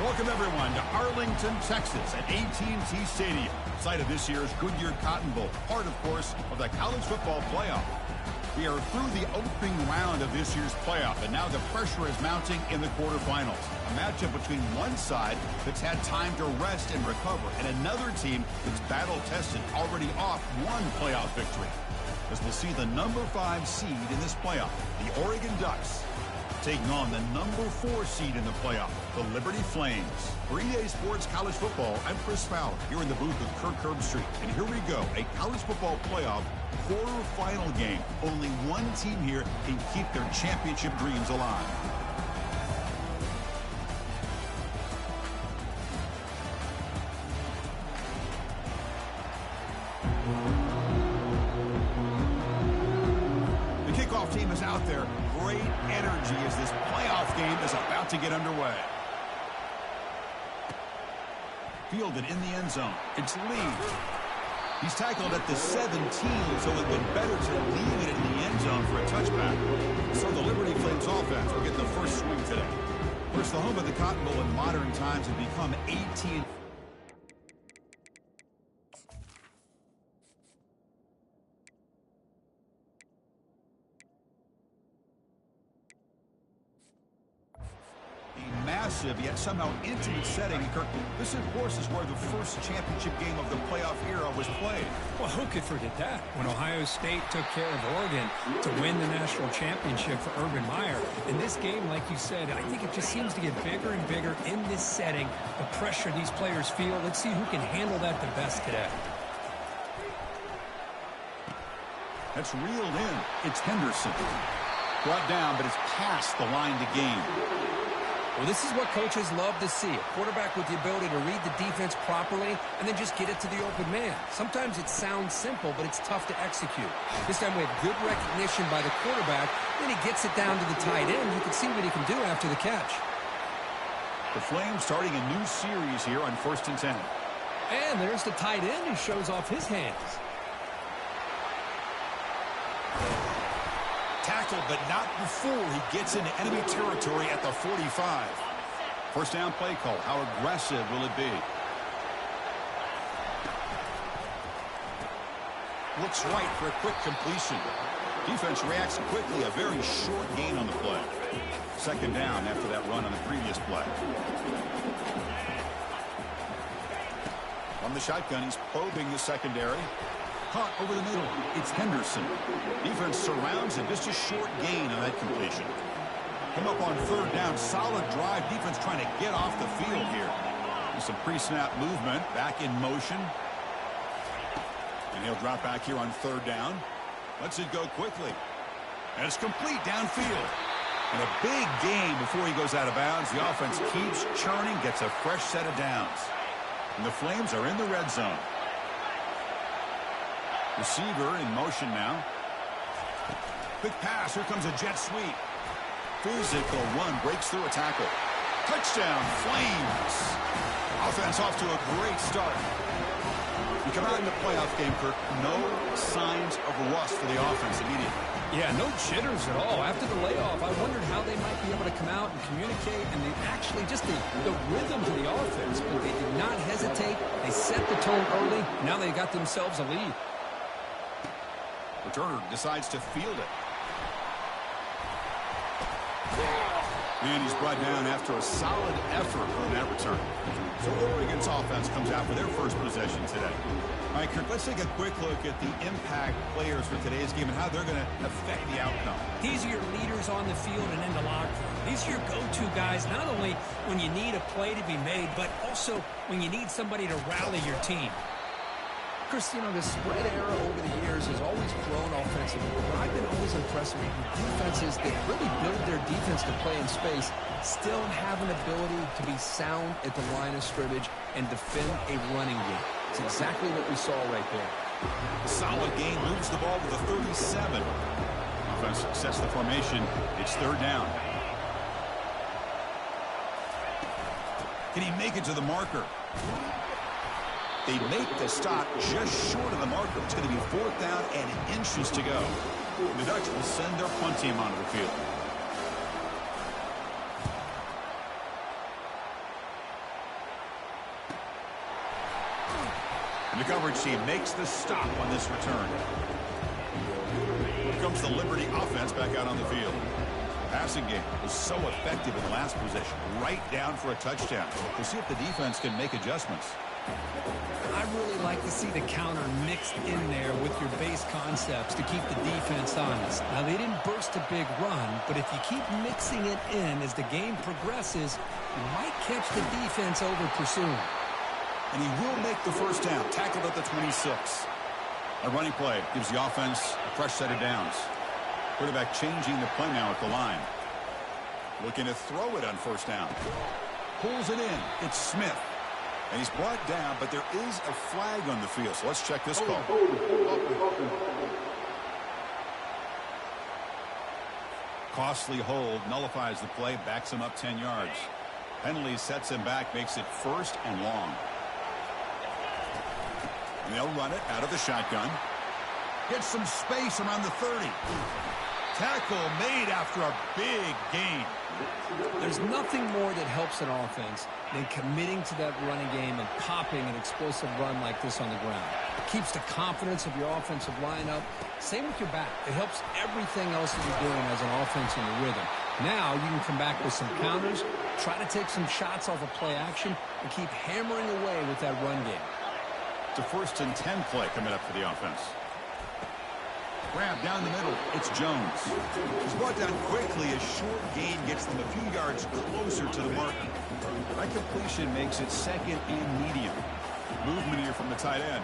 Welcome, everyone, to Arlington, Texas at AT&T Stadium, site of this year's Goodyear Cotton Bowl, part, of course, of the college football playoff. We are through the opening round of this year's playoff, and now the pressure is mounting in the quarterfinals. A matchup between one side that's had time to rest and recover, and another team that's battle-tested, already off one playoff victory. As we'll see the number 5 seed in this playoff, the Oregon Ducks, taking on the number 4 seed in the playoff, the Liberty Flames. For EA Sports College Football, I'm Chris Fowler, here in the booth with Kirk Herbstreit. And here we go, a college football playoff quarterfinal game. Only one team here can keep their championship dreams alive. The kickoff team is out there. Great energy as this playoff game is about to get underway. Fielded in the end zone. It's Lee. He's tackled at the 17, so it would have been better to leave it in the end zone for a touchback. So the Liberty Flames offense will get the first swing today. Of course, the home of the Cotton Bowl in modern times has become AT&T. Massive yet somehow intimate setting, Kirk. This, of course, is where the first championship game of the playoff era was played. Well, who could forget that? When Ohio State took care of Oregon to win the national championship for Urban Meyer. In this game, like you said, I think it just seems to get bigger and bigger in this setting. The pressure these players feel. Let's see who can handle that the best today. That's reeled in. It's Henderson. Brought down, but it's past the line to gain. Well, this is what coaches love to see. A quarterback with the ability to read the defense properly and then just get it to the open man. Sometimes it sounds simple, but it's tough to execute. This time we have good recognition by the quarterback. Then he gets it down to the tight end. You can see what he can do after the catch. The Flames starting a new series here on 1st and 10. And there's the tight end who shows off his hands. Tackled, but not before he gets into enemy territory at the 45. First down play call. How aggressive will it be? Looks right for a quick completion. Defense reacts quickly. A very short gain on the play. Second down after that run on the previous play. From the shotgun, he's probing the secondary. Caught over the middle. It's Henderson. Defense surrounds him. Just a short gain on that completion. Come up on third down. Solid drive. Defense trying to get off the field here. Some pre-snap movement. Back in motion. And he'll drop back here on third down. Lets it go quickly. And it's complete downfield. And a big gain before he goes out of bounds. The offense keeps churning. Gets a fresh set of downs. And the Flames are in the red zone. Receiver in motion now. Quick pass. Here comes a jet sweep. Physical run. Breaks through a tackle. Touchdown, Flames. Offense off to a great start. You come out in the playoff game, Kirk. No signs of rust for the offense immediately. Yeah, no jitters at all. After the layoff, I wondered how they might be able to come out and communicate, and they actually just the rhythm to the offense. But they did not hesitate. They set the tone early. Now they got themselves a lead. Returner decides to field it. And he's brought down after a solid effort on that return. So Oregon's offense comes out for their first possession today. All right, Kirk, let's take a quick look at the impact players for today's game and how they're going to affect the outcome. These are your leaders on the field and in the locker room. These are your go-to guys, not only when you need a play to be made, but also when you need somebody to rally your team. Chris, you know, the spread era over the years has always grown offensively, but I've been always impressed with defenses that really build their defense to play in space, still have an ability to be sound at the line of scrimmage and defend a running game. It's exactly what we saw right there. A solid game, moves the ball with a 37. Offense sets the formation. It's third down. Can he make it to the marker? They make the stop just short of the marker. It's going to be fourth down and inches to go. The Dutch will send their punt team onto the field. And the coverage team makes the stop on this return. Here comes the Liberty offense back out on the field. The passing game was so effective in the last possession, right down for a touchdown. We'll see if the defense can make adjustments. I really like to see the counter mixed in there with your base concepts to keep the defense honest. Now, they didn't burst a big run, but if you keep mixing it in as the game progresses, you might catch the defense over pursuing. And he will make the first down, tackled at the 26. A running play gives the offense a fresh set of downs. Quarterback changing the play now at the line. Looking to throw it on first down. Pulls it in. It's Smith. And he's brought down, but there is a flag on the field. So let's check this call. Costly hold, nullifies the play, backs him up 10 yards. Penalty sets him back, makes it first and long. And they'll run it out of the shotgun. Gets some space around the 30. Tackle made after a big gain. There's nothing more that helps an offense than committing to that running game and popping an explosive run like this on the ground. It keeps the confidence of your offensive lineup. Same with your back. It helps everything else that you're doing as an offense in the rhythm. Now you can come back with some counters, try to take some shots off of play action, and keep hammering away with that run game. It's a 1st and 10 play coming up for the offense. Grab down the middle. It's Jones. He's brought down quickly. A short gain gets them a few yards closer to the marker. That completion makes it 2nd and medium. Movement here from the tight end.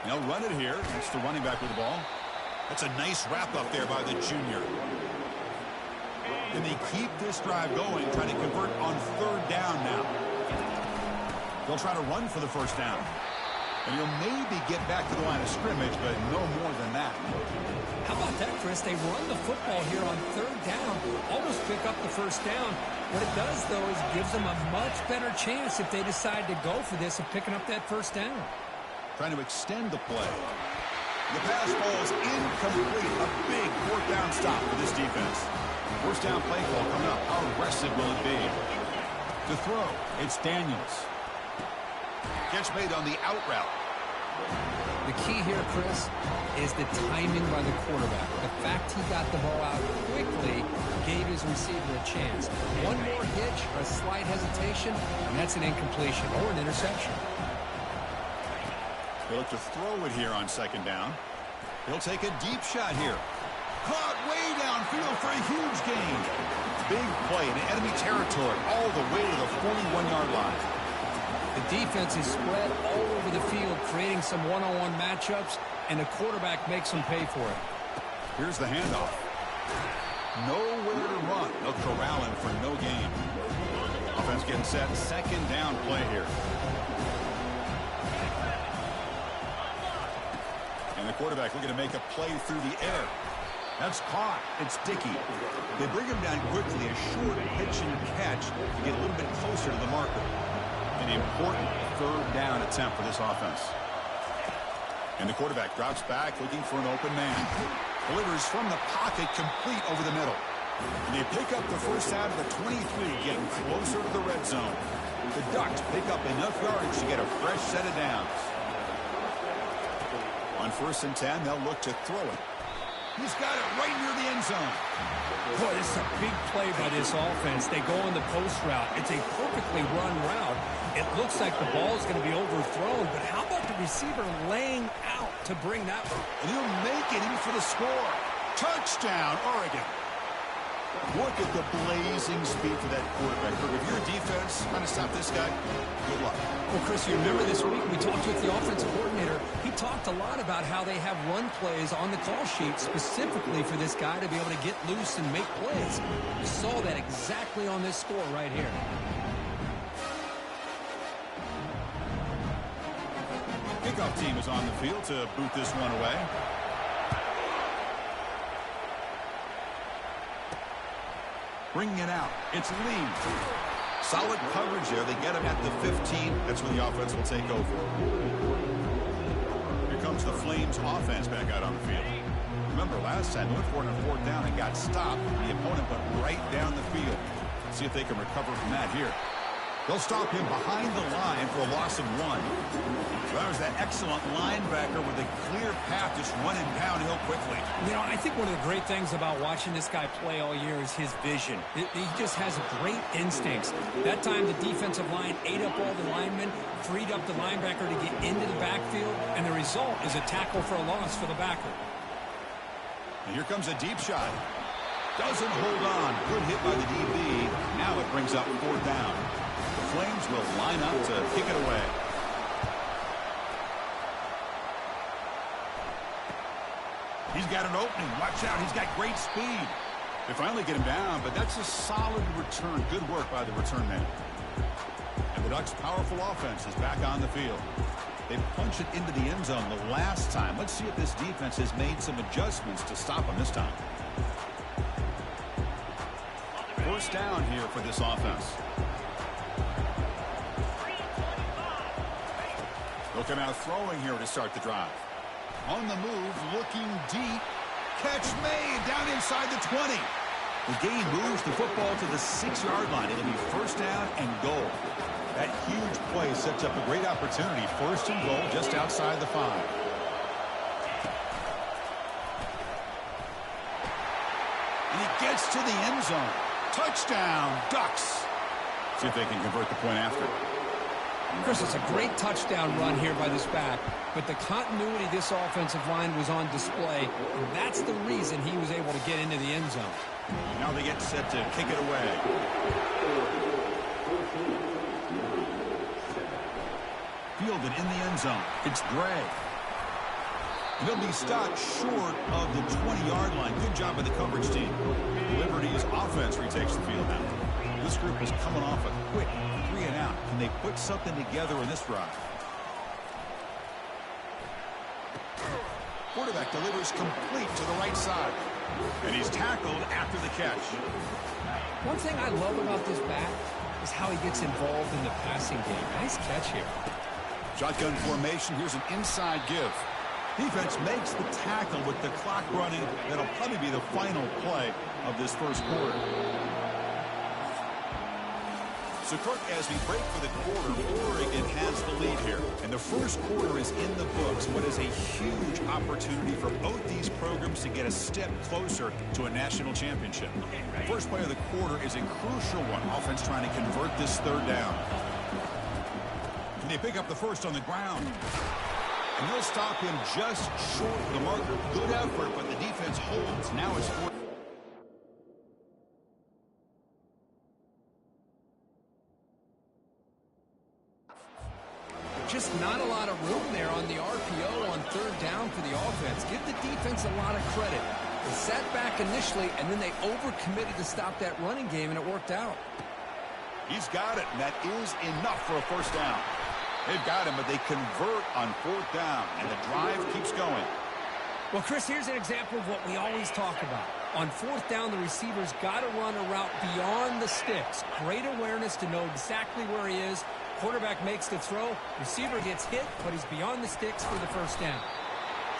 They'll run it here. That's the running back with the ball. That's a nice wrap up there by the junior. And they keep this drive going, trying to convert on 3rd down now. They'll try to run for the first down. And he'll maybe get back to the line of scrimmage, but no more than that. How about that, Chris? They run the football here on 3rd down, almost pick up the first down. What it does, though, is gives them a much better chance if they decide to go for this of picking up that first down. Trying to extend the play. The pass ball is incomplete. A big 4th down stop for this defense. First down play call coming up. How aggressive will it be? To throw, it's Daniels. Catch made on the out route. The key here, Chris, is the timing by the quarterback. The fact he got the ball out quickly gave his receiver a chance. One more hitch, a slight hesitation, and that's an incompletion or an interception. He'll look to throw it here on 2nd down. He'll take a deep shot here. Caught way downfield for a huge gain. Big play in enemy territory all the way to the 41-yard line. The defense is spread all over the field, creating some one-on-one matchups, and the quarterback makes them pay for it. Here's the handoff. Nowhere to run. They'll corral him for no gain. Offense getting set. 2nd down play here. And the quarterback looking to make a play through the air. That's caught. It's Dickey. They bring him down quickly. A short pitch and catch to get a little bit closer to the marker. An important 3rd down attempt for this offense. And the quarterback drops back looking for an open man. Delivers from the pocket complete over the middle. And they pick up the first out of the 23, getting closer to the red zone. The Ducks pick up enough yardage to get a fresh set of downs. On 1st and 10, they'll look to throw it. He's got it right near the end zone. Boy, this is a big play by this offense. They go on the post route. It's a perfectly run route. It looks like the ball is going to be overthrown, but how about the receiver laying out to bring that one? And he'll make it even for the score. Touchdown, Oregon. Look at the blazing speed for that quarterback. If you're a defense trying to stop this guy, good luck. Well, Chris, you remember this week we talked with the offensive coordinator. He talked a lot about how they have run plays on the call sheet specifically for this guy to be able to get loose and make plays. You saw that exactly on this score right here. Kickoff team is on the field to boot this one away. Bringing it out. It's Lee. Solid coverage there. They get him at the 15. That's when the offense will take over. Here comes the Flames offense back out on the field. Remember last time they went for it on 4th down and got stopped. The opponent went right down the field. See if they can recover from that here. They'll stop him behind the line for a loss 1. That was that excellent linebacker with a clear path just running downhill quickly. You know, I think one of the great things about watching this guy play all year is his vision. He just has great instincts. That time the defensive line ate up all the linemen, freed up the linebacker to get into the backfield, and the result is a tackle for a loss for the backer. And here comes a deep shot. Doesn't hold on. Good hit by the DB. Now it brings up 4th down. The Flames will line up to kick it away. He's got an opening. Watch out. He's got great speed. They finally get him down, but that's a solid return. Good work by the return man. And the Ducks' powerful offense is back on the field. They punched it into the end zone the last time. Let's see if this defense has made some adjustments to stop them this time. 1st down here for this offense. They'll come out throwing here to start the drive. On the move, looking deep. Catch made down inside the 20. The game moves the football to the 6-yard line. It'll be 1st down and goal. That huge play sets up a great opportunity. 1st and goal just outside the 5. And he gets to the end zone. Touchdown, Ducks. See if they can convert the point after. Chris, it's a great touchdown run here by this back, but the continuity of this offensive line was on display, and that's the reason he was able to get into the end zone. Now they get set to kick it away. Fielded in the end zone. It's Gray. And he'll be stopped short of the 20-yard line. Good job by the coverage team. Liberty's offense retakes the field now. This group is coming off a quick 3-and-out. Can they put something together in this drive? Quarterback delivers complete to the right side. And he's tackled after the catch. One thing I love about this back is how he gets involved in the passing game. Nice catch here. Shotgun formation. Here's an inside give. Defense makes the tackle with the clock running. That'll probably be the final play of this 1st quarter. So, Kirk, as we break for the quarter, Oregon has the lead here. And the 1st quarter is in the books. What is a huge opportunity for both these programs to get a step closer to a national championship. First play of the quarter is a crucial one. Offense trying to convert this 3rd down. Can they pick up the 1st on the ground? And they'll stop him just short of the marker. Good effort, but the defense holds. Now it's 4th. Just not a lot of room there on the RPO on 3rd down for the offense. Give the defense a lot of credit. They sat back initially, and then they overcommitted to stop that running game, and it worked out. He's got it, and that is enough for a 1st down. They've got him, but they convert on 4th down, and the drive keeps going. Well, Chris, here's an example of what we always talk about. On 4th down, the receiver's got to run a route beyond the sticks. Great awareness to know exactly where he is. Quarterback makes the throw. Receiver gets hit, but he's beyond the sticks for the 1st down.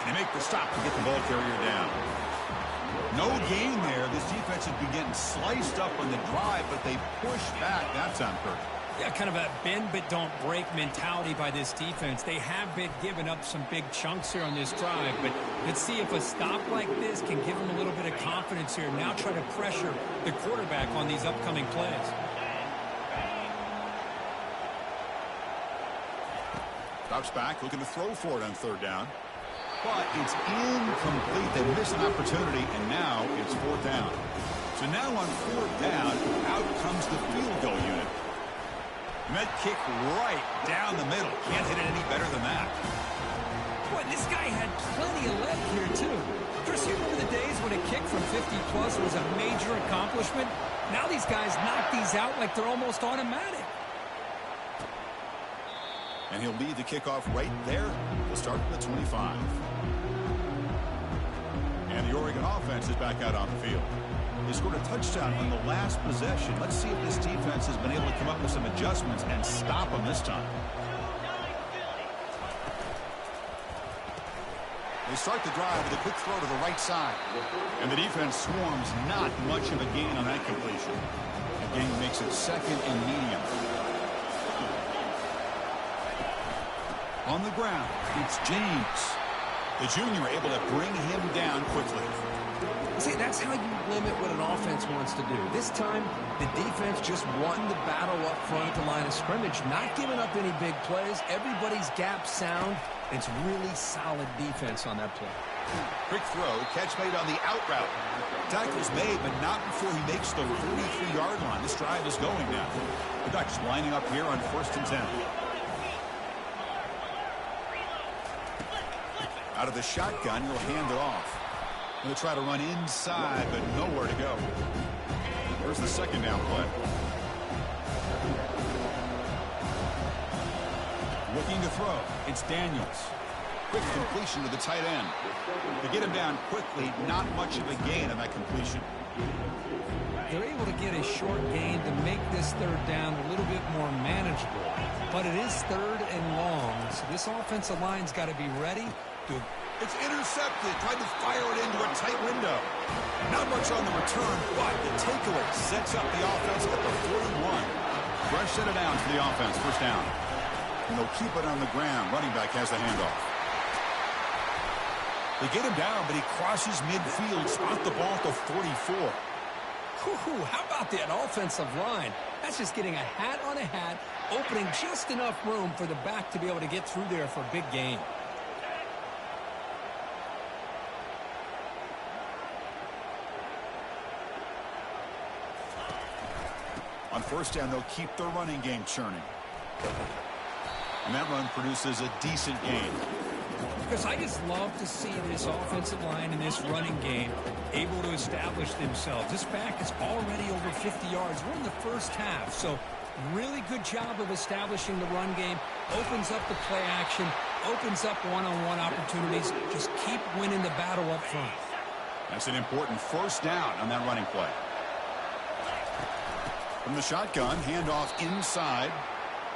And they make the stop to get the ball carrier down. No gain there. This defense has been getting sliced up on the drive, but they push back that time, Kirk. Yeah, kind of a bend but don't break mentality by this defense. They have been giving up some big chunks here on this drive, but let's see if a stop like this can give them a little bit of confidence here. Now try to pressure the quarterback on these upcoming plays. Drops back, looking to throw for it on 3rd down. But it's incomplete. They miss an opportunity, and now it's 4th down. So now on 4th down, out comes the field goal unit. And that kick right down the middle. Can't hit it any better than that. Boy, this guy had plenty of leg here, too. Chris, you remember the days when a kick from 50-plus was a major accomplishment? Now these guys knock these out like they're almost automatic. And he'll lead the kickoff right there. We'll start from the 25. And the Oregon offense is back out on the field. They scored a touchdown on the last possession. Let's see if this defense has been able to come up with some adjustments and stop them this time. They start the drive with a quick throw to the right side. And the defense swarms. Not much of a gain on that completion. The gain makes it 2nd and medium. On the ground, it's James. The junior able to bring him down quickly. See, that's how you limit what an offense wants to do. This time, the defense just won the battle up front at the line of scrimmage, not giving up any big plays. Everybody's gap sound. It's really solid defense on that play. Quick throw, catch made on the out route. Tackle's made, but not before he makes the 43-yard line. This drive is going now. The Ducks lining up here on 1st and 10. Out of the shotgun, he'll hand it off. He'll try to run inside, but nowhere to go. Here's the second down play. Looking to throw. It's Daniels. Quick completion to the tight end. To get him down quickly, not much of a gain on that completion. They're able to get a short gain to make this third down a little bit more manageable. But it is third and long, so this offensive line's got to be ready to... It's intercepted. Tried to fire it into a tight window. Not much on the return, but the takeaway sets up the offense at the 41. Fresh set of downs for the offense. First down. And they'll keep it on the ground. Running back has the handoff. They get him down, but he crosses midfield. Spot the ball at the 44. Whew, how about that offensive line? That's just getting a hat on a hat, opening just enough room for the back to be able to get through there for a big gain. On first down, they'll keep their running game churning. And that run produces a decent gain. Because I just love to see this offensive line and this running game able to establish themselves. This back is already over 50 yards. We're in the first half, so really good job of establishing the run game. Opens up the play action, opens up one-on-one opportunities. Just keep winning the battle up front. That's an important first down on that running play. From the shotgun, handoff inside.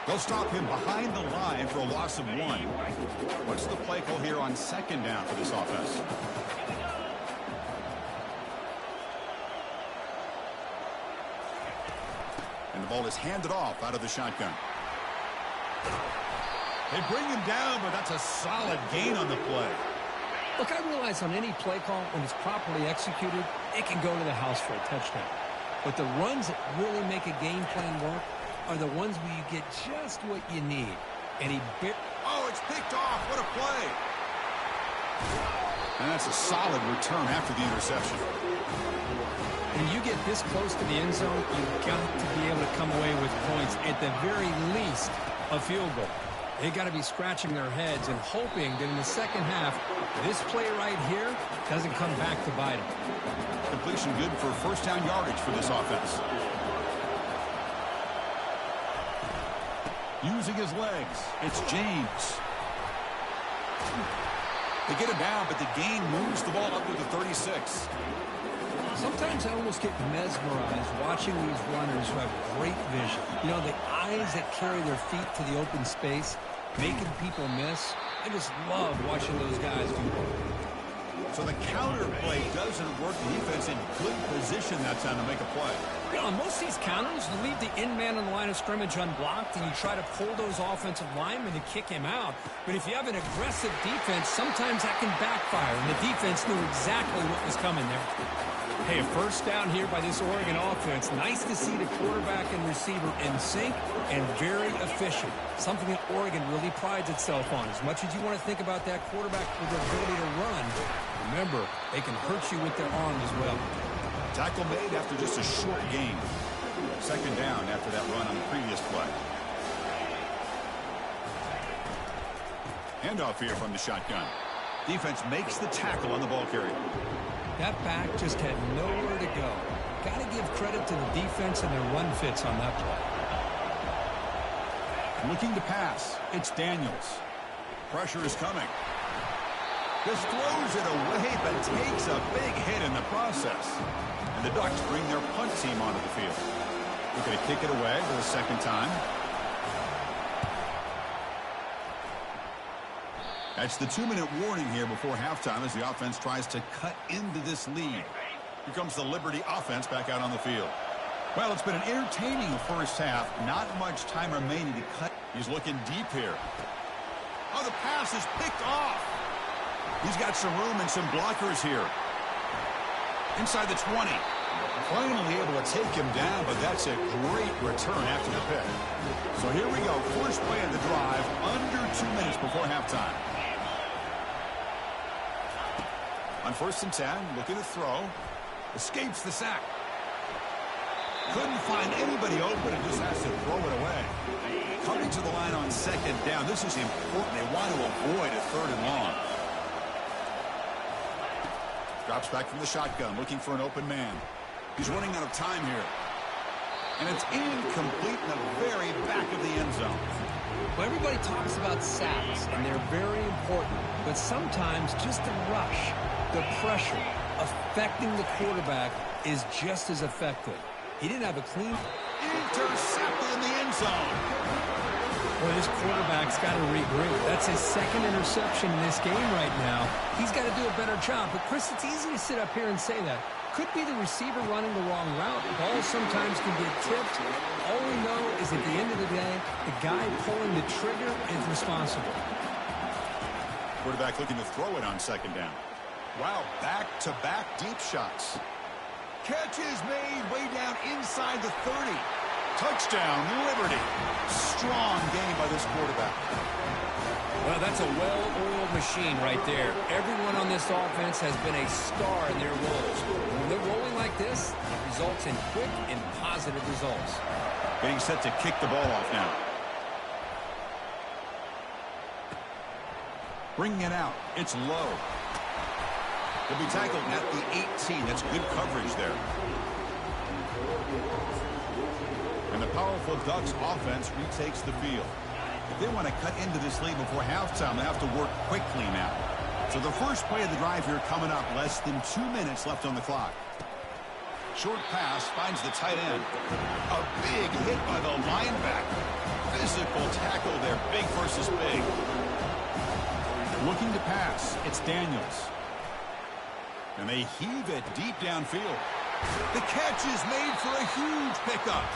They'll stop him behind the line for a loss of 1. What's the play call here on second down for this offense? And the ball is handed off out of the shotgun. They bring him down, but that's a solid gain on the play. Look, I realize on any play call, when it's properly executed, it can go to the house for a touchdown. But the runs that really make a game plan work are the ones where you get just what you need. And oh, it's picked off. What a play. And that's a solid return after the interception. When you get this close to the end zone, you've got to be able to come away with points, at the very least, a field goal. They got to be scratching their heads and hoping that in the second half, this play right here doesn't come back to bite them. Completion good for first down yardage for this offense. Using his legs, it's James. They get him down, but the gain moves the ball up to the 36. Sometimes I almost get mesmerized watching these runners who have great vision. You know, the eyes that carry their feet to the open space, making people miss. I just love watching those guys do that. So the counter play doesn't work. The defense in good position that time to make a play. You know, on most of these counters, you leave the in man on the line of scrimmage unblocked, and you try to pull those offensive linemen to kick him out. But if you have an aggressive defense, sometimes that can backfire, and the defense knew exactly what was coming there. Hey, a first down here by this Oregon offense. Nice to see the quarterback and receiver in sync and very efficient. Something that Oregon really prides itself on. As much as you want to think about that quarterback with their ability to run, remember, they can hurt you with their arm as well. Tackle made after just a short gain. Second down after that run on the previous play. Handoff here from the shotgun. Defense makes the tackle on the ball carrier. That back just had nowhere to go. Got to give credit to the defense and their run fits on that play. Looking to pass. It's Daniels. Pressure is coming. Just throws it away, but takes a big hit in the process. And the Ducks bring their punt team onto the field. They're going to kick it away for the second time. That's the 2-minute warning here before halftime as the offense tries to cut into this lead. Here comes the Liberty offense back out on the field. Well, it's been an entertaining first half. Not much time remaining to cut. He's looking deep here. Oh, the pass is picked off. He's got some room and some blockers here. Inside the 20. Finally able to take him down, but that's a great return after the pick. So here we go. First play of the drive, under 2 minutes before halftime. On 1st and 10, looking to throw. Escapes the sack. Couldn't find anybody open and just has to throw it away. Coming to the line on 2nd down. This is important. They want to avoid a 3rd and long. Drops back from the shotgun, looking for an open man. He's running out of time here. And it's incomplete in the very back of the end zone. Well, everybody talks about sacks, and they're very important. But sometimes just the rush, the pressure, affecting the quarterback is just as effective. He didn't have a clean... Intercepted in the end zone. Well, this quarterback's got to regroup. That's his 2nd interception in this game right now. He's got to do a better job. But, Chris, it's easy to sit up here and say that. Could be the receiver running the wrong route. Balls sometimes can get tipped. All we know is at the end of the day, the guy pulling the trigger is responsible. Quarterback looking to throw it on 2nd down. Wow, back-to-back deep shots. Catch is made way down inside the 30. Touchdown, Liberty. Strong game by this quarterback. Well, that's a well-oiled machine right there. Everyone on this offense has been a star in their roles. When they're rolling like this, it results in quick and positive results. Getting set to kick the ball off now. Bringing it out. It's low. He'll be tackled at the 18. That's good coverage there. And the powerful Ducks offense retakes the field. If they want to cut into this lead before halftime, they have to work quickly now. So the first play of the drive here coming up, less than 2 minutes left on the clock. Short pass finds the tight end. A big hit by the linebacker. Physical tackle there, big versus big. Looking to pass, it's Daniels. And they heave it deep downfield. The catch is made for a huge pickup.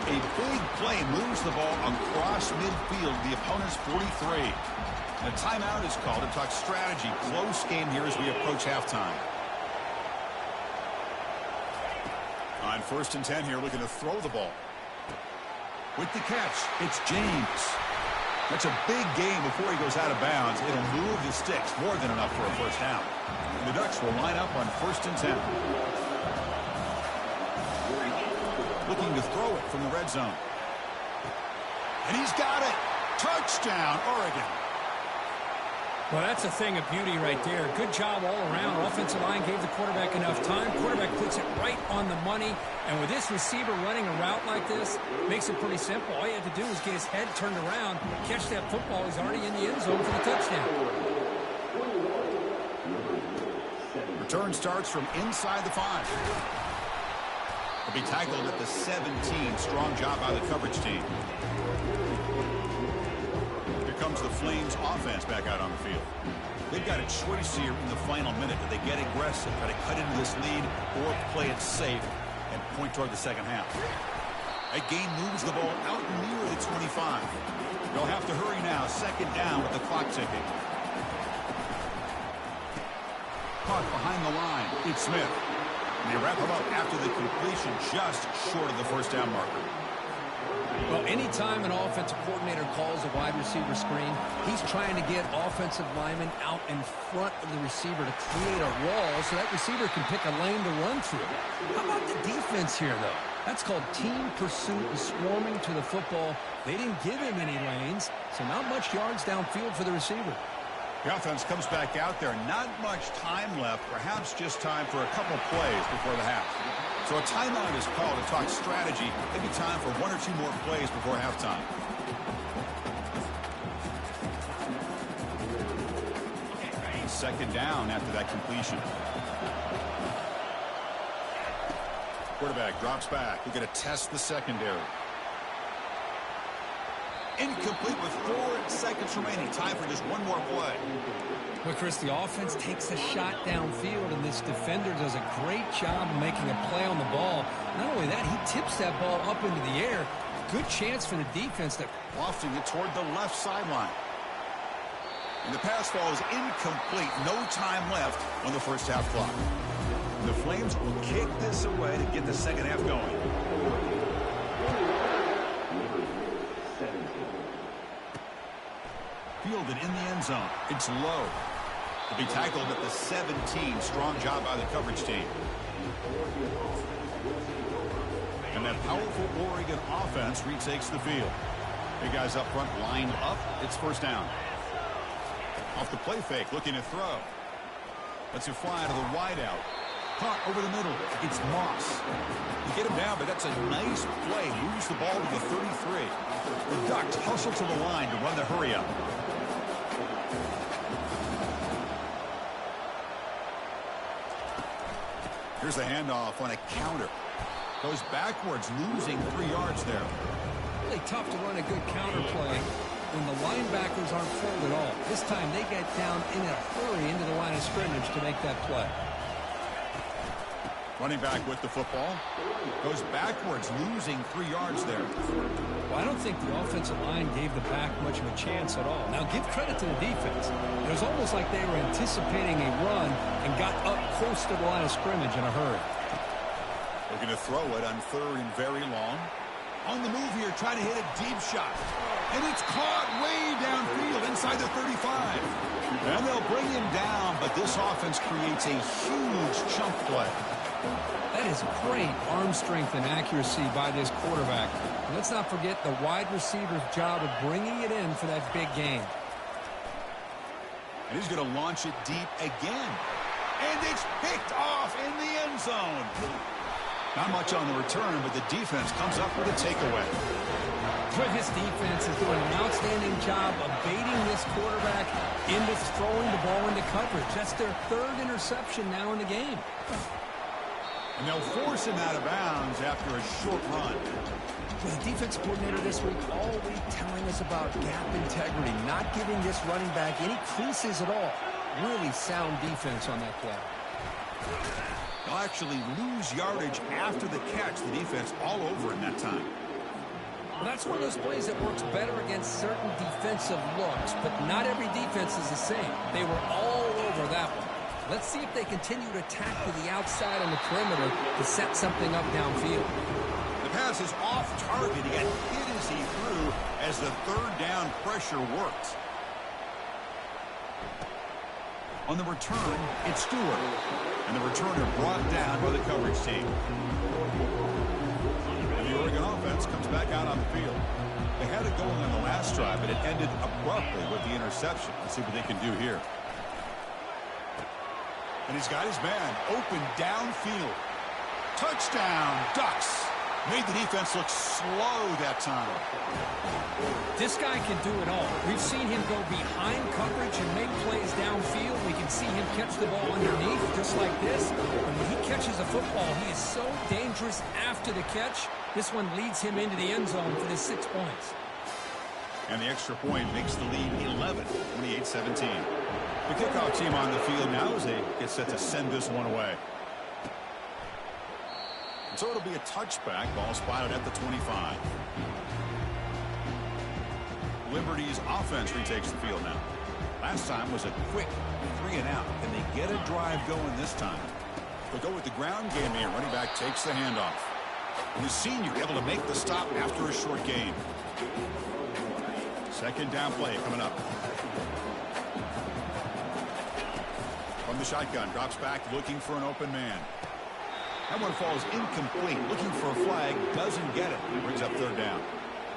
A big play moves the ball across midfield, the opponent's 43. And a timeout is called to talk strategy. Close game here as we approach halftime. On 1st and 10 here, looking to throw the ball. With the catch, it's James. That's a big gain before he goes out of bounds. It'll move the sticks, more than enough for a first down. And the Ducks will line up on 1st and 10. Looking to throw it from the red zone. And he's got it. Touchdown, Oregon. Well, that's a thing of beauty right there. Good job all around. Offensive line gave the quarterback enough time. Quarterback puts it right on the money. And with this receiver running a route like this, makes it pretty simple. All you have to do is get his head turned around, catch that football. He's already in the end zone for the touchdown. Return starts from inside the 5. He'll be tackled at the 17. Strong job by the coverage team. Here comes the Flames offense back out on the field. They've got a choice here in the final minute. Do they get aggressive, try to cut into this lead, or play it safe and point toward the second half? That game moves the ball out near the 25. They'll have to hurry now. 2nd down with the clock ticking. Caught behind the line. It's Smith. And they wrap him up after the completion, just short of the first down marker. Well, anytime an offensive coordinator calls a wide receiver screen, he's trying to get offensive linemen out in front of the receiver to create a wall so that receiver can pick a lane to run through. How about the defense here, though? That's called team pursuit and swarming to the football. They didn't give him any lanes, so not much yards downfield for the receiver. The offense comes back out there. Not much time left. Perhaps just time for a couple plays before the half. So a timeout is called to talk strategy. Maybe time for 1 or 2 more plays before halftime. Second down after that completion. Quarterback drops back. We're going to test the secondary. Incomplete with 4 seconds remaining. Time for just 1 more play. Well, Chris, the offense takes a shot downfield, and this defender does a great job of making a play on the ball. Not only that, he tips that ball up into the air. Good chance for the defense to... Lofting it toward the left sideline. And the pass falls incomplete. No time left on the first half clock. The Flames will kick this away to get the second half going. Fielded in the end zone. It's low. To be tackled at the 17. Strong job by the coverage team. And that powerful Oregon offense retakes the field. Big guys up front lined up. It's first down. Off the play fake, looking to throw. Lets it fly to the wideout. Caught over the middle. It's Moss. You get him down, but that's a nice play. Moves the ball to the 33. The Ducks hustle to the line to run the hurry up. Here's the handoff on a counter. Goes backwards, losing 3 yards there. Really tough to run a good counter play when the linebackers aren't full at all. This time they get down in a hurry into the line of scrimmage to make that play. Running back with the football. Goes backwards, losing 3 yards there. Well, I don't think the offensive line gave the back much of a chance at all. Now, give credit to the defense. It was almost like they were anticipating a run and got up close to the line of scrimmage in a hurry. Looking to throw it on 3rd and very long. On the move here, trying to hit a deep shot. And it's caught way downfield inside the 35. And they'll bring him down, but this offense creates a huge chunk play. That is great arm strength and accuracy by this quarterback. And let's not forget the wide receiver's job of bringing it in for that big game. And he's going to launch it deep again. And it's picked off in the end zone. Not much on the return, but the defense comes up with a takeaway. This defense is doing an outstanding job of baiting this quarterback into throwing the ball into coverage. That's their 3rd interception now in the game. And they'll force him out of bounds after a short run. Well, the defensive coordinator this week all week telling us about gap integrity, not giving this running back any creases at all. Really sound defense on that play. They'll actually lose yardage after the catch. The defense all over in that time. Well, that's one of those plays that works better against certain defensive looks, but not every defense is the same. They were all over that one. Let's see if they continue to attack to the outside on the perimeter to set something up downfield. The pass is off target. He got hit as he threw as the 3rd down pressure worked. On the return, it's Stewart. And the returner brought down by the coverage team. And the Oregon offense comes back out on the field. They had it going on the last drive, but it ended abruptly with the interception. Let's see what they can do here. And he's got his man open downfield. Touchdown, Ducks. Made the defense look slow that time. This guy can do it all. We've seen him go behind coverage and make plays downfield. We can see him catch the ball underneath just like this. And when he catches a football, he is so dangerous after the catch. This one leads him into the end zone for the 6 points. And the extra point makes the lead 11, 28-17. The kickoff team on the field now as they get set to send this one away. And so it'll be a touchback. Ball spotted at the 25. Liberty's offense retakes the field now. Last time was a quick 3-and-out. Can they get a drive going this time? They'll go with the ground game here. Running back takes the handoff. And the senior able to make the stop after a short gain. 2nd down play coming up. From the shotgun, drops back looking for an open man. That one falls incomplete. Looking for a flag, doesn't get it. Brings up 3rd down.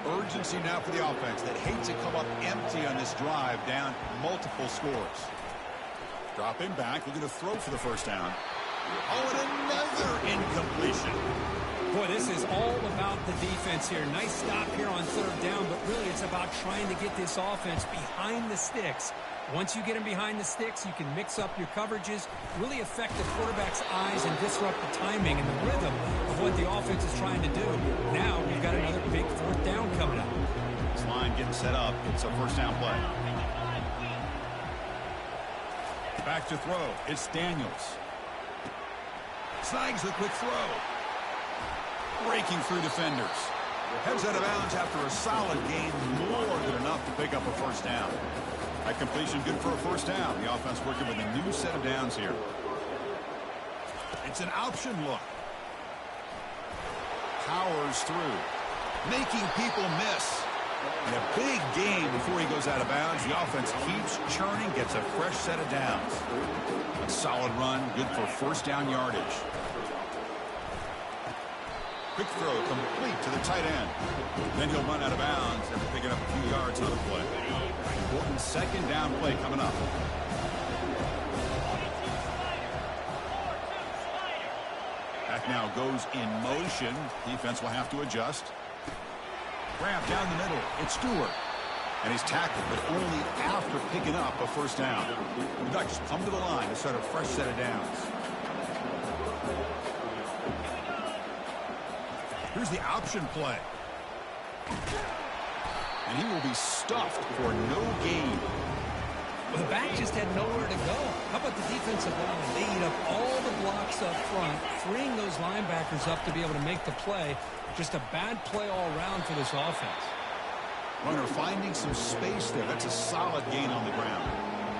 Urgency now for the offense that hates to come up empty on this drive, down multiple scores. Dropping back, looking to throw for the 1st down. Oh, and another incompletion. Boy, this is all about the defense here. Nice stop here on 3rd down, but really it's about trying to get this offense behind the sticks. Once you get him behind the sticks, you can mix up your coverages, really affect the quarterback's eyes and disrupt the timing and the rhythm of what the offense is trying to do. Now we've got another big 4th down coming up. This line getting set up. It's a 1st down play. Back to throw. It's Daniels. Snags the quick throw. Breaking through defenders. Heads out of bounds after a solid gain, more than enough to pick up a 1st down. That completion good for a first down. The offense working with a new set of downs here. It's an option look. Powers through, making people miss. And a big game before he goes out of bounds. The offense keeps churning, gets a fresh set of downs. A solid run, good for first down yardage. Quick throw complete to the tight end. Then he'll run out of bounds after picking up a few yards on the play. Important second down play coming up. Back now goes in motion. Defense will have to adjust. Grab down the middle. It's Stewart. And he's tackled, but only after picking up a first down. The Ducks come to the line to start a fresh set of downs. Here's the option play. And he will be stuffed for no gain. Well, the back just had nowhere to go. How about the defensive line? They eat up all the blocks up front, freeing those linebackers up to be able to make the play. Just a bad play all around for this offense. Runner finding some space there. That's a solid gain on the ground.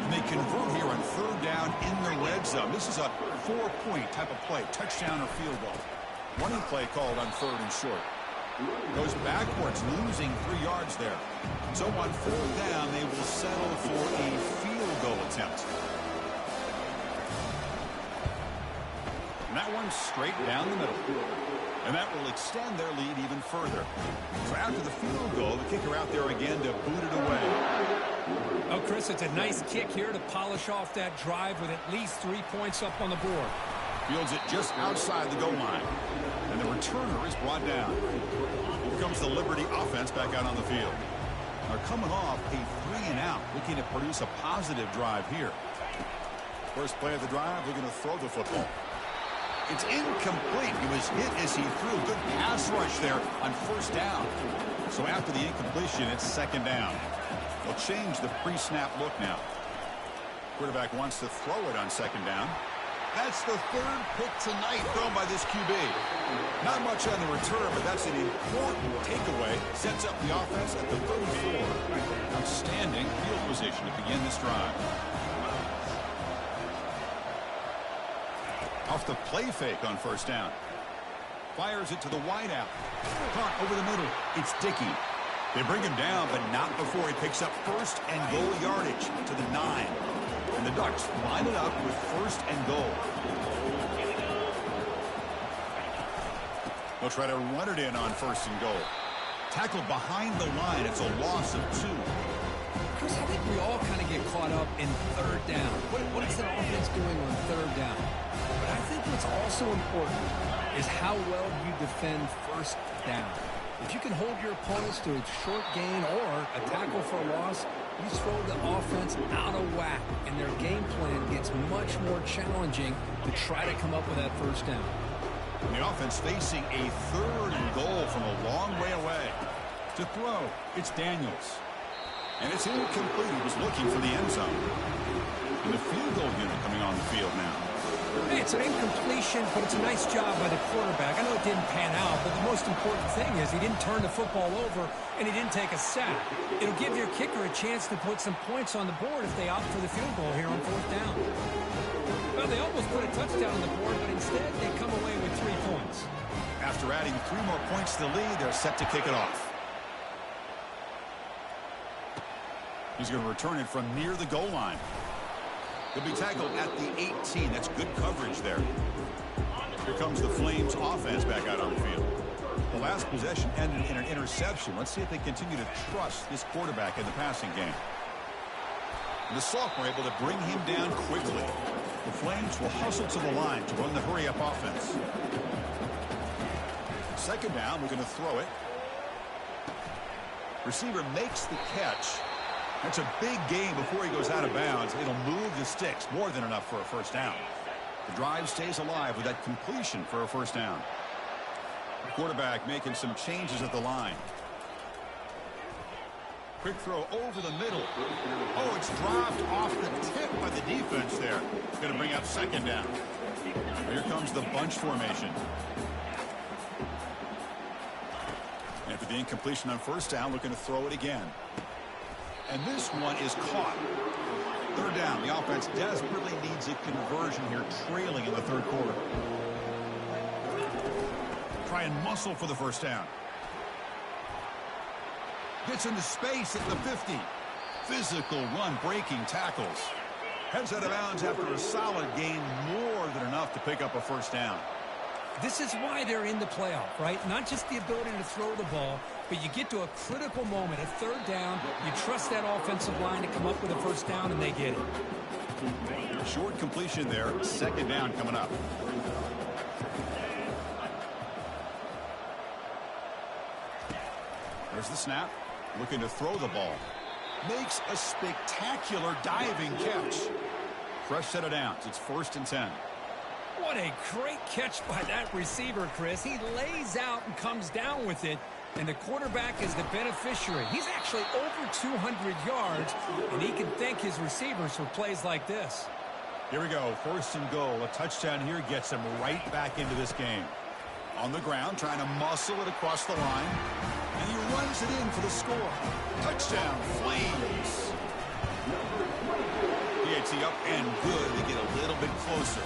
And they convert here on third down in the red zone. This is a 4-point type of play, touchdown or field goal. Running play called on third and short. Goes backwards, losing 3 yards there. So on fourth down, they will settle for a field goal attempt. And that one straight down the middle. And that will extend their lead even further. So after the field goal, the kicker out there again to boot it away. Oh, Chris, it's a nice kick here to polish off that drive with at least 3 points up on the board. Fields it just outside the goal line. And the returner is brought down. Here comes the Liberty offense back out on the field. They're coming off a 3-and-out, looking to produce a positive drive here. First play of the drive, looking to throw the football. It's incomplete. He was hit as he threw. Good pass rush there on first down. So after the incompletion, it's second down. They'll change the pre-snap look now. Quarterback wants to throw it on second down. That's the third pick tonight thrown by this QB. Not much on the return, but that's an important takeaway. Sets up the offense at the 34. Outstanding field position to begin this drive. Off the play fake on first down. Fires it to the wideout. Caught over the middle. It's Dickey. They bring him down, but not before he picks up first and goal yardage to the 9. And the Ducks line it up with first and goal. They'll try to run it in on first and goal. Tackled behind the line. It's a loss of 2. Chris, I think we all kind of get caught up in third down. What is the offense doing on third down? But I think what's also important is how well you defend first down. If you can hold your opponents to a short gain or a tackle for a loss, you throw the offense out of whack, and their game plan gets much more challenging to try to come up with that first down. And the offense facing a third and goal from a long way away. To throw, it's Daniels. And it's incomplete. He was looking for the end zone. And the field goal unit coming on the field now. Hey, it's an incompletion, but it's a nice job by the quarterback. I know it didn't pan out, but the most important thing is he didn't turn the football over and he didn't take a sack. It'll give your kicker a chance to put some points on the board if they opt for the field goal here on fourth down. Well, they almost put a touchdown on the board, but instead they come away with 3 points. After adding 3 more points to the lead, they're set to kick it off. He's going to return it from near the goal line. He'll be tackled at the 18. That's good coverage there. Here comes the Flames offense back out on the field. The last possession ended in an interception. Let's see if they continue to trust this quarterback in the passing game. And the sophomore able to bring him down quickly. The Flames will hustle to the line to run the hurry-up offense. Second down, we're going to throw it. Receiver makes the catch. That's a big gain before he goes out of bounds. It'll move the sticks, more than enough for a first down. The drive stays alive with that completion for a first down. The quarterback making some changes at the line. Quick throw over the middle. Oh, it's dropped off the tip by the defense there. Going to bring up second down. Here comes the bunch formation. After the incompletion on first down, looking to throw it again. And this one is caught. Third down. The offense desperately needs a conversion here, trailing in the third quarter. Try and muscle for the first down. Gets into space at the 50. Physical run, breaking tackles. Heads out of bounds after a solid gain, more than enough to pick up a first down. This is why they're in the playoff, right? Not just the ability to throw the ball, but you get to a critical moment, a third down, you trust that offensive line to come up with a first down, and they get it. Short completion there, second down coming up. There's the snap, looking to throw the ball. Makes a spectacular diving catch. Fresh set of downs, it's 1st and 10. What a great catch by that receiver, Chris. He lays out and comes down with it, and the quarterback is the beneficiary. He's actually over 200 yards, and he can thank his receivers for plays like this. Here we go, 1st and goal. A touchdown here gets him right back into this game. On the ground, trying to muscle it across the line, and he runs it in for the score. Touchdown, Flames. PAT up and good. They get a little bit closer.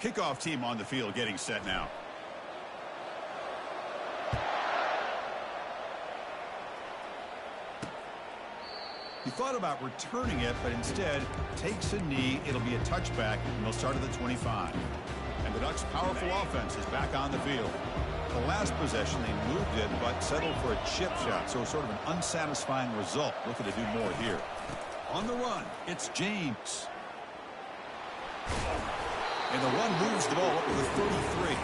Kickoff team on the field getting set now. He thought about returning it, but instead takes a knee. It'll be a touchback, and they'll start at the 25. And the Ducks' powerful offense is back on the field. The last possession, they moved it, but settled for a chip shot, so sort of an unsatisfying result. Looking to do more here. On the run, it's James. And the run moves the ball up to the 33.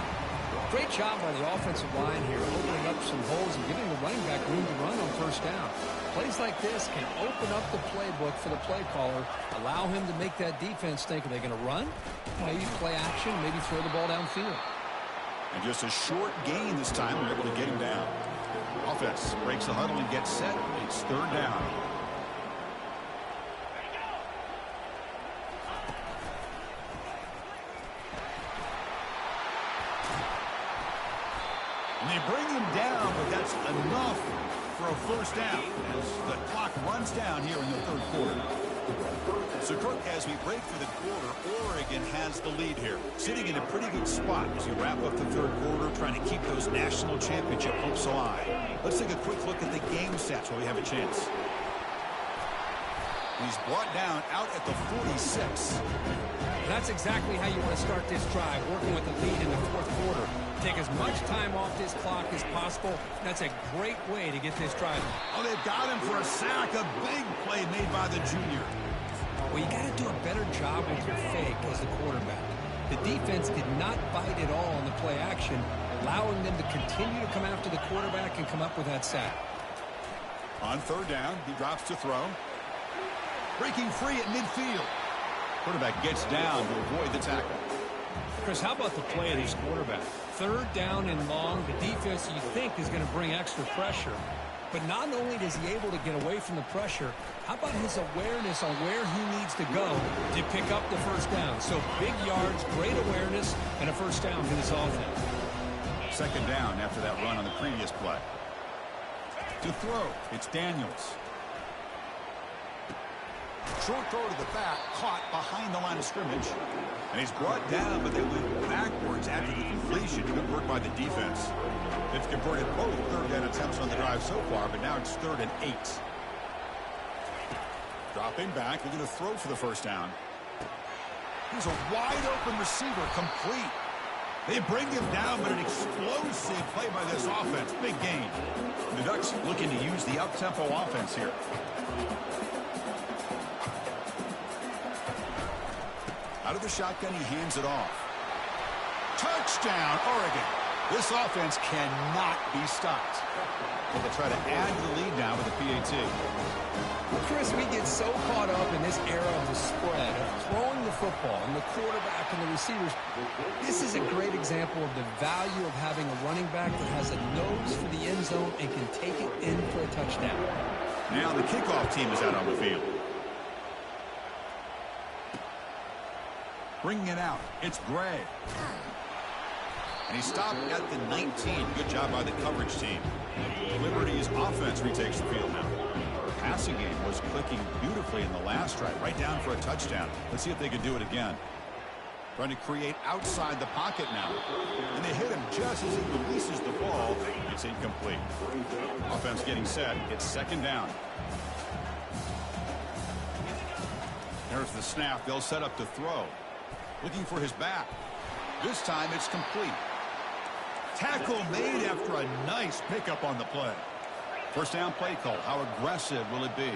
Great job by the offensive line here, opening up some holes and giving the running back room to run on first down. Plays like this can open up the playbook for the play caller, allow him to make that defense think, are they going to run? Maybe play action, maybe throw the ball downfield. And just a short gain this time, they're able to get him down. Offense breaks the huddle and gets set. It's third down. And they bring him down, but that's enough for a first down as the clock runs down here in the third quarter. So, Kirk, as we break through the quarter, Oregon has the lead here, sitting in a pretty good spot as you wrap up the third quarter, trying to keep those national championship hopes alive. Let's take a quick look at the game stats while we have a chance. He's brought down out at the 46. That's exactly how you want to start this drive, working with the lead in the fourth quarter. Take as much time off this clock as possible. That's a great way to get this drive. Oh, they've got him for a sack. A big play made by the junior. Well, you got to do a better job with your fake as the quarterback. The defense did not bite at all on the play action, allowing them to continue to come after the quarterback and come up with that sack. On third down, he drops to throw. Breaking free at midfield. Quarterback gets down to avoid the tackle. Chris, how about the play of this quarterback? Third down and long. The defense, you think, is going to bring extra pressure. But not only is he able to get away from the pressure, how about his awareness on where he needs to go to pick up the first down? So big yards, great awareness, and a first down for this offense. Second down after that run on the previous play. To throw, it's Daniels. Short throw to the back, caught behind the line of scrimmage. And he's brought down, but they went backwards after the completion. Good work by the defense. It's converted both third down attempts on the drive so far, but now it's 3rd and 8. Dropping back, looking to throw for the first down. Here's a wide-open receiver, complete. They bring him down, but an explosive play by this offense. Big gain. The Ducks looking to use the up-tempo offense here. Out of the shotgun, he hands it off. Touchdown, Oregon. This offense cannot be stopped. Well, the try to add to the lead now with a PAT. Well, Chris, we get so caught up in this era of the spread, of throwing the football and the quarterback and the receivers. This is a great example of the value of having a running back that has a nose for the end zone and can take it in for a touchdown. Now the kickoff team is out on the field. Bringing it out, it's Gray. And he stopped at the 19. Good job by the coverage team. Liberty's offense retakes the field now. The passing game was clicking beautifully in the last drive, right down for a touchdown. Let's see if they can do it again. Trying to create outside the pocket now. And they hit him just as he releases the ball. It's incomplete. Offense getting set. It's second down. There's the snap. They'll set up to throw. Looking for his back. This time it's complete. Tackle made after a nice pickup on the play. First down play call. How aggressive will it be?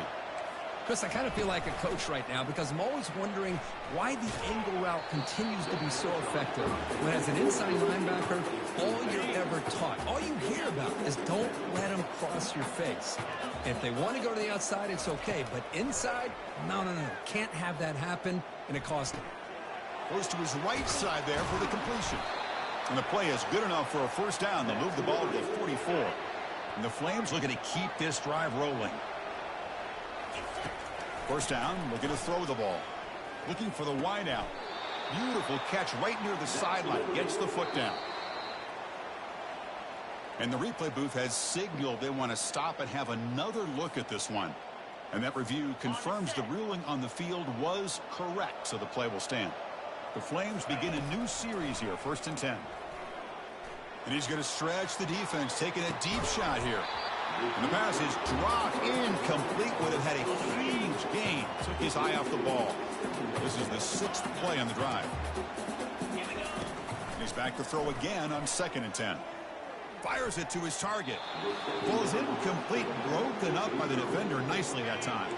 Chris, I kind of feel like a coach right now because I'm always wondering why the angle route continues to be so effective. When as an inside linebacker, all you're ever taught, all you hear about is don't let them cross your face. If they want to go to the outside, it's okay. But inside, no. Can't have that happen, and it cost him. Goes to his right side there for the completion. And the play is good enough for a first down. They'll move the ball to the 44. And the Flames looking to keep this drive rolling. First down, looking to throw the ball. Looking for the wide out. Beautiful catch right near the sideline. Gets the foot down. And the replay booth has signaled they want to stop and have another look at this one. And that review confirms the ruling on the field was correct, so the play will stand. The Flames begin a new series here, 1st and 10. And he's going to stretch the defense, taking a deep shot here. And the pass is dropped incomplete. Would have had a huge gain. Took his eye off the ball. This is the 6th play on the drive. And he's back to throw again on 2nd and 10. Fires it to his target. Ball is incomplete, broken up by the defender nicely that time.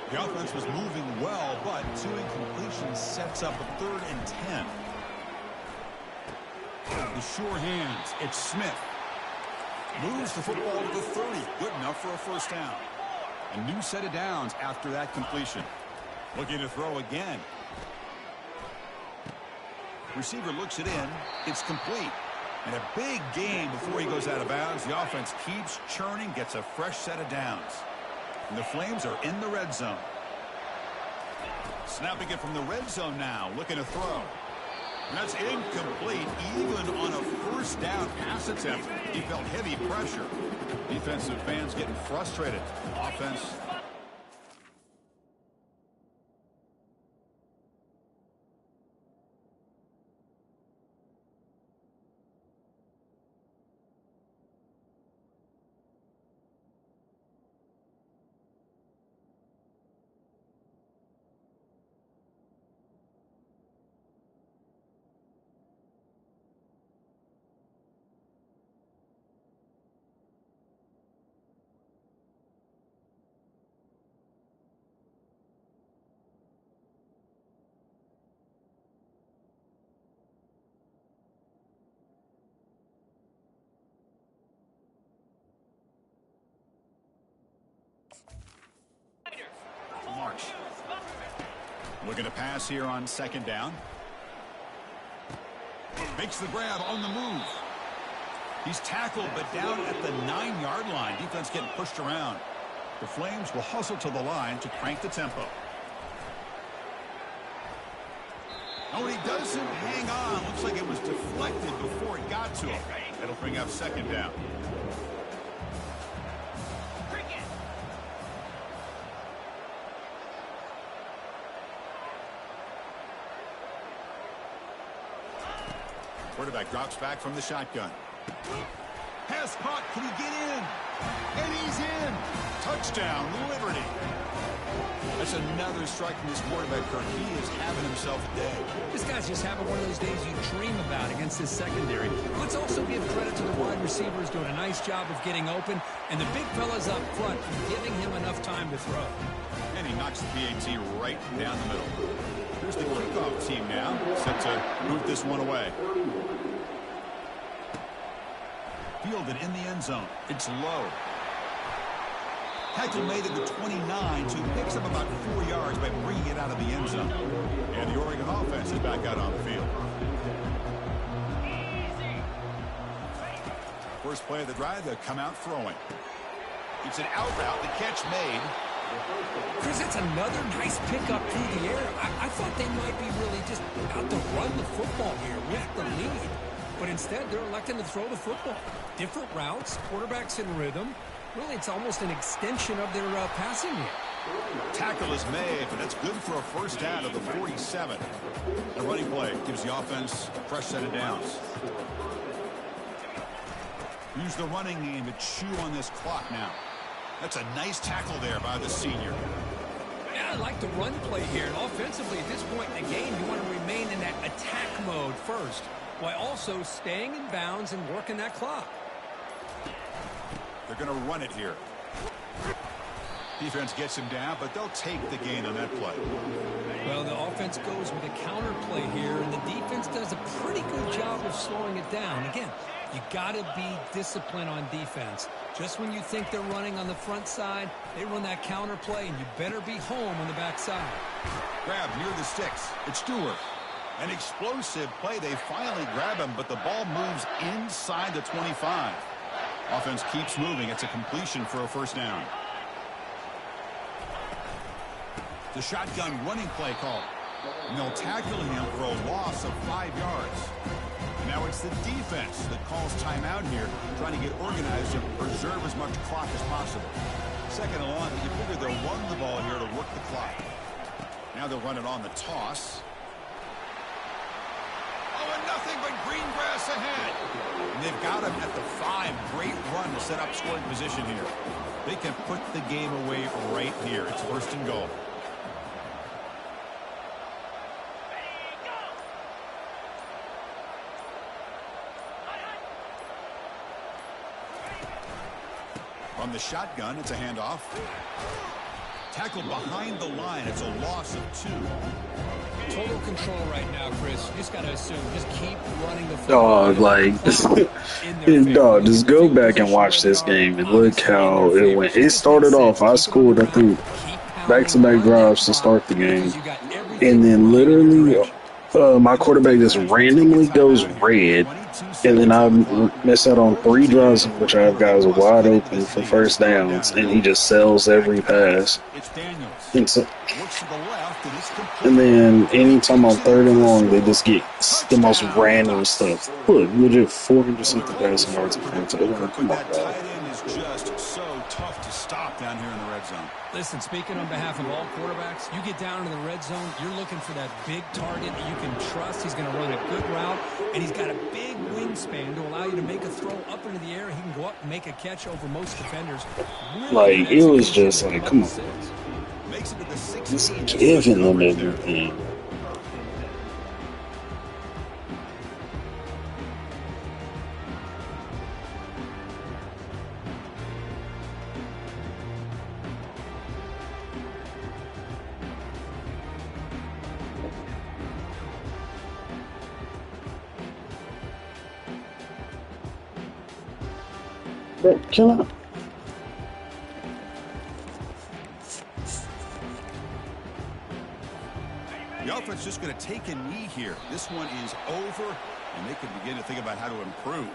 The offense was moving well, but 2 incompletions sets up a 3rd and 10. The sure hands. It's Smith. Moves the football to the 30. Good enough for a first down. A new set of downs after that completion. Looking to throw again. Receiver looks it in. It's complete. And a big gain before he goes out of bounds. The offense keeps churning, gets a fresh set of downs. And the Flames are in the red zone. Snapping it from the red zone now. Looking to throw. And that's incomplete, even on a first down pass attempt. He felt heavy pressure. Defensive fans getting frustrated. Offense. Marsh. Looking to pass here on 2nd down. Makes the grab on the move. He's tackled, but down at the 9-yard line. Defense getting pushed around. The Flames will hustle to the line to crank the tempo. Oh, he doesn't hang on. Looks like it was deflected before it got to him. That'll bring up 2nd down. Quarterback drops back from the shotgun. Pass caught. Can he get in? And he's in. Touchdown, Liberty. That's another strike from this quarterback, Kirk. He is having himself a day. This guy's just having one of those days you dream about against this secondary. Let's also give credit to the wide receivers doing a nice job of getting open, and the big fellas up front giving him enough time to throw. And he knocks the PAT right down the middle. Here's the kickoff team now, set to move this one away. Fielded in the end zone. It's low. Tackle made at the 29, so he picks up about 4 yards by bringing it out of the end zone. And the Oregon offense is back out on the field. First play of the drive, they'll come out throwing. It's an out route, the catch made. Chris, it's another nice pickup through the air. I thought they might be really just out to run the football here with the lead. But instead, they're electing to throw the football. Different routes, quarterbacks in rhythm. Really, it's almost an extension of their passing game. Tackle is made, but that's good for a first down of the 47. The running play gives the offense a fresh set of downs. Use the running game to chew on this clock now. That's a nice tackle there by the senior. Yeah, I like the run play here. And offensively, at this point in the game, you want to remain in that attack mode first, while also staying in bounds and working that clock. They're going to run it here. Defense gets him down, but they'll take the gain on that play. Well, the offense goes with a counter play here, and the defense does a pretty good job of slowing it down. Again, you got to be disciplined on defense. Just when you think they're running on the front side, they run that counter play, and you better be home on the back side. Grab near the sticks. It's Stewart. An explosive play. They finally grab him, but the ball moves inside the 25. Offense keeps moving. It's a completion for a first down. The shotgun running play call. And they'll tackle him for a loss of 5 yards. And now it's the defense that calls timeout here, trying to get organized and preserve as much clock as possible. Second and long, you figure they'll run the ball here to work the clock. Now they'll run it on the toss. Oh, and nothing but green grass ahead. And they've got him at the 5. Great run to set up scoring position here. They can put the game away right here. It's first and goal. From the shotgun, it's a handoff. Tackled behind the line. It's a loss of 2. Total control right now, Chris. You just got to assume. Just keep running the football. Dog, like, dog, just go back and watch this game and look how it went. It started off, I scored, I think, back-to-back drives to start the game. And then literally, my quarterback just randomly goes red. And then I miss out on 3 drives, which I have guys wide open for first downs, and he just sells every pass. And then anytime on 3rd and long, they just get the most random stuff. Look, legit 400-something passing yards. Come on, God. Just so tough to stop down here in the red zone. Listen, speaking on behalf of all quarterbacks, you get down into the red zone, you're looking for that big target that you can trust. He's going to run a good route, and he's got a big wingspan to allow you to make a throw up into the air. He can go up and make a catch over most defenders. Really like, it was just like, come on. Makes it to the 16. Just giving them everything. Kill him. The offense just going to take a knee here. This one is over, and they can begin to think about how to improve.